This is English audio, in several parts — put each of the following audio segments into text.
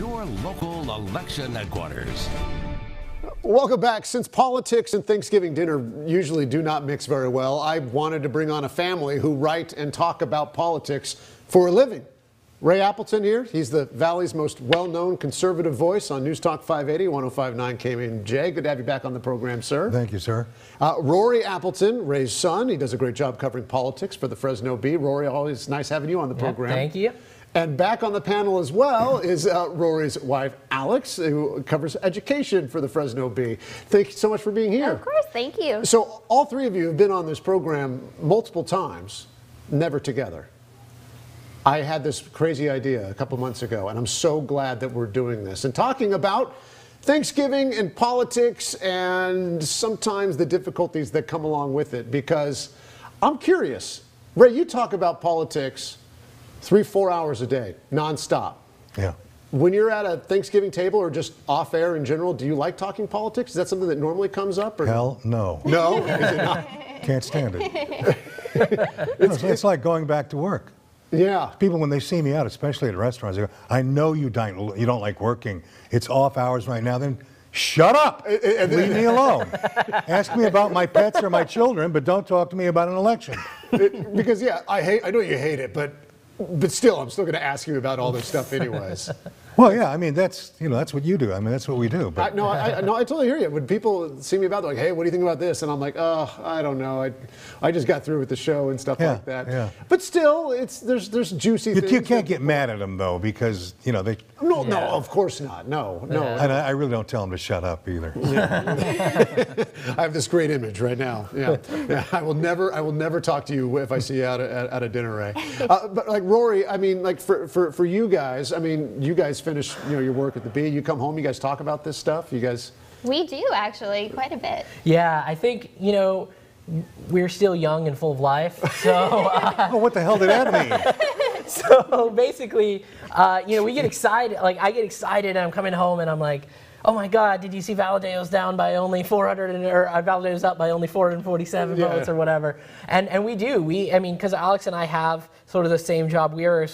your local election headquarters. Welcome back. Since politics and Thanksgiving dinner usually do not mix very well, I wanted to bring on a family who write and talk about politics for a living. Ray Appleton here. He's the Valley's most well-known conservative voice on News Talk 580, 105.9 KMJ. Good to have you back on the program, sir. Thank you, sir. Rory Appleton, Ray's son. He does a great job covering politics for the Fresno Bee. Rory, always nice having you on the program. Thank you. And back on the panel as well is Rory's wife, Alex, who covers education for the Fresno Bee. Thank you so much for being here. Of course, thank you. So all three of you have been on this program multiple times, never together. I had this crazy idea a couple months ago, and I'm so glad that we're doing this and talking about Thanksgiving and politics and sometimes the difficulties that come along with it, because I'm curious. Ray, you talk about politics 3-4 hours a day, nonstop. Yeah. When you're at a Thanksgiving table or just off air in general, do you like talking politics? Is that something that normally comes up? Or Hell no. No? Is it not? Can't stand it. It's like going back to work. Yeah. People, when they see me out, especially at restaurants, they go, I know you don't like working. It's off hours right now. Then shut up. Leave me alone. Ask me about my pets or my children, but don't talk to me about an election. Because, yeah, I know you hate it, but still, I'm still going to ask you about all this stuff anyways. Well, yeah, I mean, that's what you do. I mean, that's what we do. But No, I totally hear you. When people see me about, they're like, hey, what do you think about this? And I'm like, oh, I don't know. I just got through with the show and stuff like that. Yeah. But still, there's juicy things. You can't get mad at them, though, because, they... No, of course not. No. And I really don't tell them to shut up either. Yeah. I have this great image right now. Yeah. I will never talk to you if I see you at a dinner, Ray. But like Rory, I mean, like for you guys, I mean, you guys finish your work at the Bee. You come home, you guys talk about this stuff. You guys. We do actually quite a bit. Yeah, I think we're still young and full of life. So. Oh, what the hell did that mean? So basically, we get excited. Like I get excited, and I'm coming home, and I'm like, oh my God, did you see Valadeo's down by only 400, or Valadeo's up by only 447 votes or whatever? And we do. Because Alex and I have sort of the same job. We are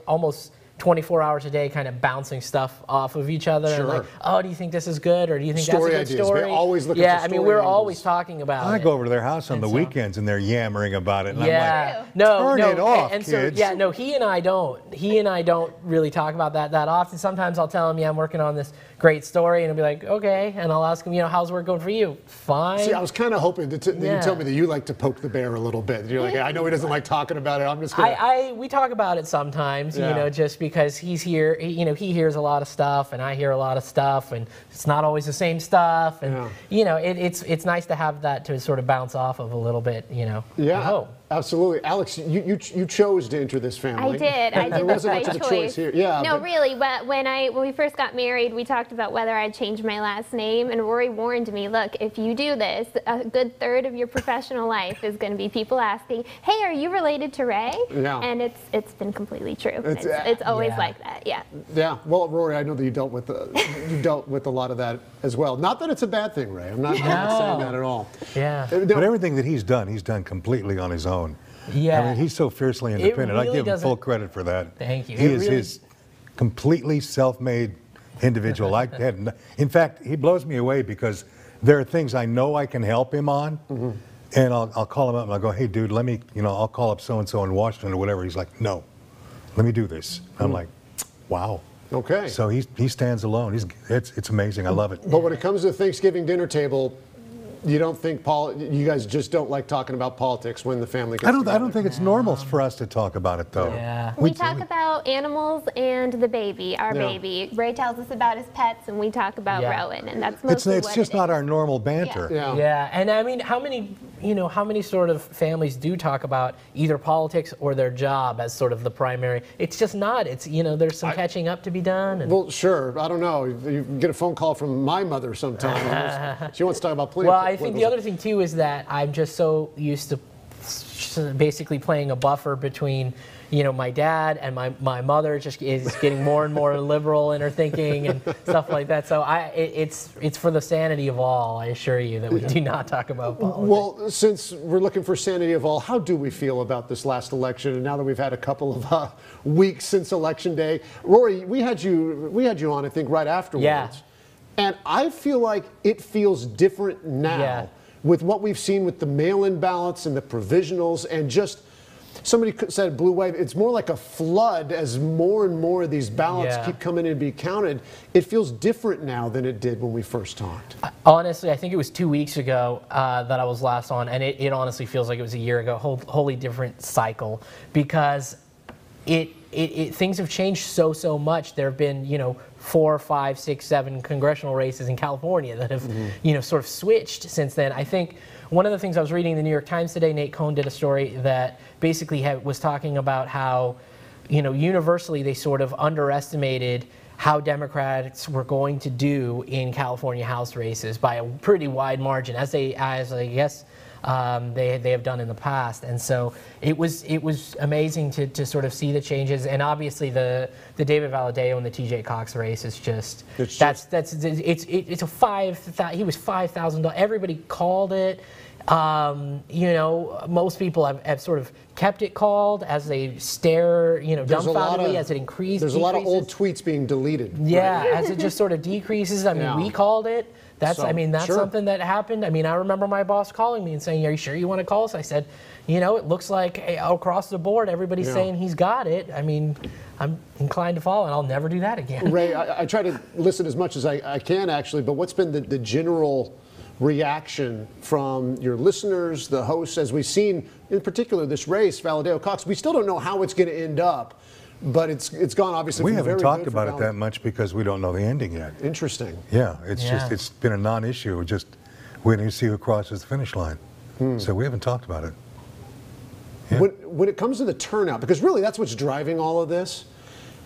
almost 24 hours a day kind of bouncing stuff off of each other. Sure. And like, oh, do you think this is good? Or do you think story that's a good ideas. story? We're always looking for story we're angles. always talking about it. I go over to their house on the weekends and they're yammering about it. And I'm like, turn it off, and kids. So, he and I don't really talk about that often. Sometimes I'll tell him, I'm working on this great story, and he'll be like, okay. And I'll ask him, how's work going for you? Fine. See, I was kind of hoping that you tell me that you like to poke the bear a little bit. You're like, I know he doesn't like talking about it. I'm just gonna. We talk about it sometimes, just because he's here. He hears a lot of stuff, and I hear a lot of stuff, and it's not always the same stuff. And it's nice to have that to sort of bounce off of a little bit. Yeah. Absolutely. Alex, you chose to enter this family. I did. There wasn't much of a choice here. Yeah. No, really. But when we first got married, we talked about whether I'd change my last name, and Rory warned me, look, if you do this, a good third of your professional life is going to be people asking, hey, are you related to Ray? Yeah. And it's been completely true. It's always like that. Yeah. Yeah. Well, Rory, I know that you dealt with a lot of that as well. Not that it's a bad thing, Ray. I'm not saying that at all. Yeah. But everything that he's done completely on his own. Yeah. I mean, he's so fiercely independent. Really I give him full credit for that. Thank you. He is his completely self-made individual. In fact, he blows me away because there are things I know I can help him on, and I'll call him up and I'll go, hey, dude, let me, I'll call up so-and-so in Washington or whatever. He's like, no, let me do this. I'm like, wow. Okay. So he stands alone. It's amazing. I love it. But when it comes to the Thanksgiving dinner table, you don't think you guys just don't like talking about politics when the family gets together? I don't think it's normal for us to talk about it, though. Yeah. We talk about animals and the baby, our baby. Ray tells us about his pets, and we talk about Rowan, and that's mostly it's just not our normal banter. Yeah. And I mean, how many sort of families do talk about either politics or their job as sort of the primary? It's just not. It's there's some catching up to be done. And well, sure. I don't know. You get a phone call from my mother sometime. She wants to talk about politics. Well, I think the other thing too is that I'm just so used to basically playing a buffer between, you know, my dad and my mother just is getting more and more liberal in her thinking and stuff like that. So it's for the sanity of all, I assure you, that we do not talk about politics. Well, since we're looking for sanity of all, how do we feel about this last election? And now that we've had a couple of weeks since Election Day, Rory, we had you on, I think, right afterwards. Yeah. And I feel like it feels different now. Yeah. With what we've seen with the mail-in ballots and the provisionals, and just somebody said blue wave, it's more like a flood as more and more of these ballots keep coming in to be counted. It feels different now than it did when we first talked. Honestly, I think it was 2 weeks ago that I was last on, and it honestly feels like it was a year ago. Wholly different cycle, because things have changed so much. There have been, you know, 4, 5, 6, 7 congressional races in California that have, you know, sort of switched since then. I think one of the things I was reading in the New York Times today, Nate Cohn did a story that basically was talking about how, you know, universally they sort of underestimated how Democrats were going to do in California House races by a pretty wide margin, as I guess they have done in the past. And so it was amazing to sort of see the changes. And obviously the David Valadao and the TJ Cox race is just it's a he was $5,000. Everybody called it. You know, most people have sort of kept it called as they stare, you know, dumbfoundedly as it increases. There's a lot of old tweets being deleted. Yeah, as it just sort of decreases. I mean, we called it. That's something that happened. I mean, I remember my boss calling me and saying, "Are you sure you want to call us?" I said, "You know, it looks like across the board, everybody's saying he's got it. I mean, I'm inclined to follow, and I'll never do that again." Ray, I try to listen as much as I can, actually, but what's been the general reaction from your listeners, the hosts, as we've seen, in particular, this race, Valadao Cox? We still don't know how it's going to end up, but it's gone, obviously. We haven't talked about it that much because we don't know the ending yet. Interesting. Yeah, it's been a non-issue. We're just waiting to see who crosses the finish line. So we haven't talked about it. Yeah. When it comes to the turnout, because really that's what's driving all of this,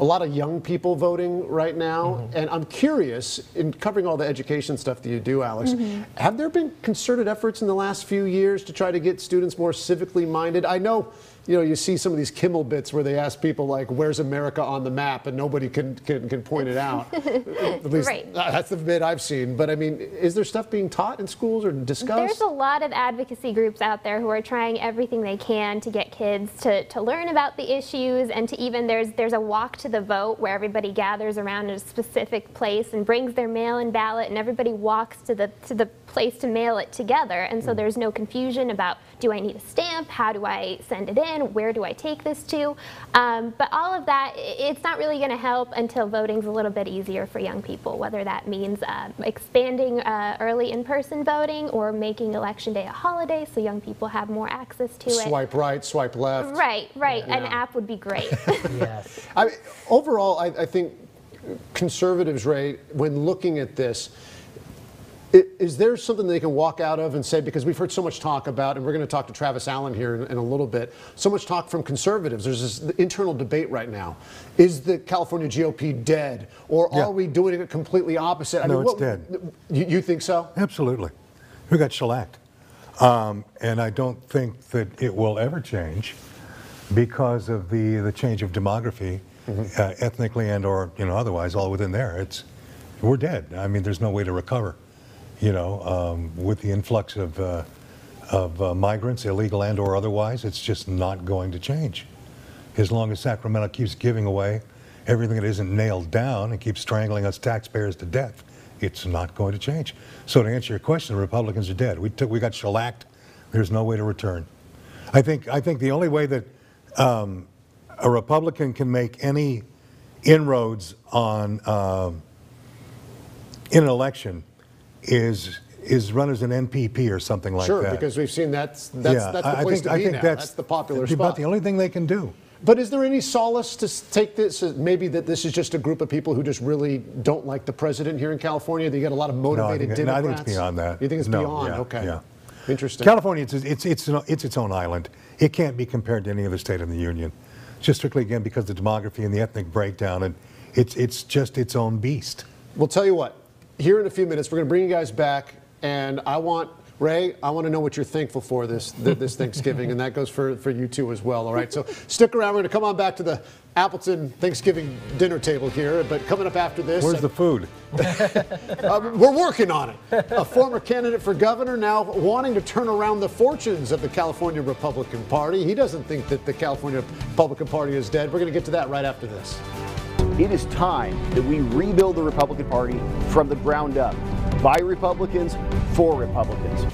a lot of young people voting right now, and I'm curious, in covering all the education stuff that you do, Alex, have there been concerted efforts in the last few years to try to get students more civically minded? I know, you know, you see some of these Kimmel bits where they ask people like, "Where's America on the map?" and nobody can point it out. At least that's the bit I've seen. But I mean, is there stuff being taught in schools or discussed? There's a lot of advocacy groups out there who are trying everything they can to get kids to learn about the issues, and to even there's a walk to the vote where everybody gathers around in a specific place and brings their mail-in ballot, and everybody walks to the place to mail it together. And so there's no confusion about, do I need a stamp? How do I send it in? Where do I take this to? But all of that, it's not really going to help until voting's a little bit easier for young people, whether that means expanding early in-person voting or making Election Day a holiday so young people have more access to it. Swipe right, swipe left. Right. An app would be great. Yes. I mean, overall, I think conservatives, Ray, when looking at this, is there something they can walk out of and say, because we've heard so much talk about, and we're going to talk to Travis Allen here in a little bit, so much talk from conservatives. There's this internal debate right now. Is the California GOP dead, or are we doing it completely opposite? No, it's dead. You think so? Absolutely. We got shellacked. And I don't think that it will ever change because of the change of demography, ethnically and or otherwise, all within there. We're dead. I mean, there's no way to recover. With the influx of migrants, illegal and or otherwise, it's just not going to change. As long as Sacramento keeps giving away everything that isn't nailed down and keeps strangling us taxpayers to death, it's not going to change. So to answer your question, the Republicans are dead. We got shellacked. There's no way to return. I think the only way that a Republican can make any inroads on in an election is run as an NPP or something like that. Sure, because we've seen that's the place to be now. That's the popular spot. About the only thing they can do. But is there any solace to take this, maybe that this is just a group of people who just really don't like the president here in California? They get a lot of motivated Democrats? No, I think it's beyond that. You think it's beyond? Okay. Yeah. Interesting. California, it's its own island. It can't be compared to any other state in the union. Just strictly, again, because of the demography and the ethnic breakdown, and it's just its own beast. We'll tell you what. Here in a few minutes, we're going to bring you guys back, and we're Ray, I want to know what you're thankful for this Thanksgiving, and that goes for you too as well. All right, so stick around. We're going to come on back to the Appleton Thanksgiving dinner table here, but coming up after this. Where's the food? We're working on it. A former candidate for governor now wanting to turn around the fortunes of the California Republican Party. He doesn't think that the California Republican Party is dead. We're going to get to that right after this. It is time that we rebuild the Republican Party from the ground up, by Republicans, for Republicans.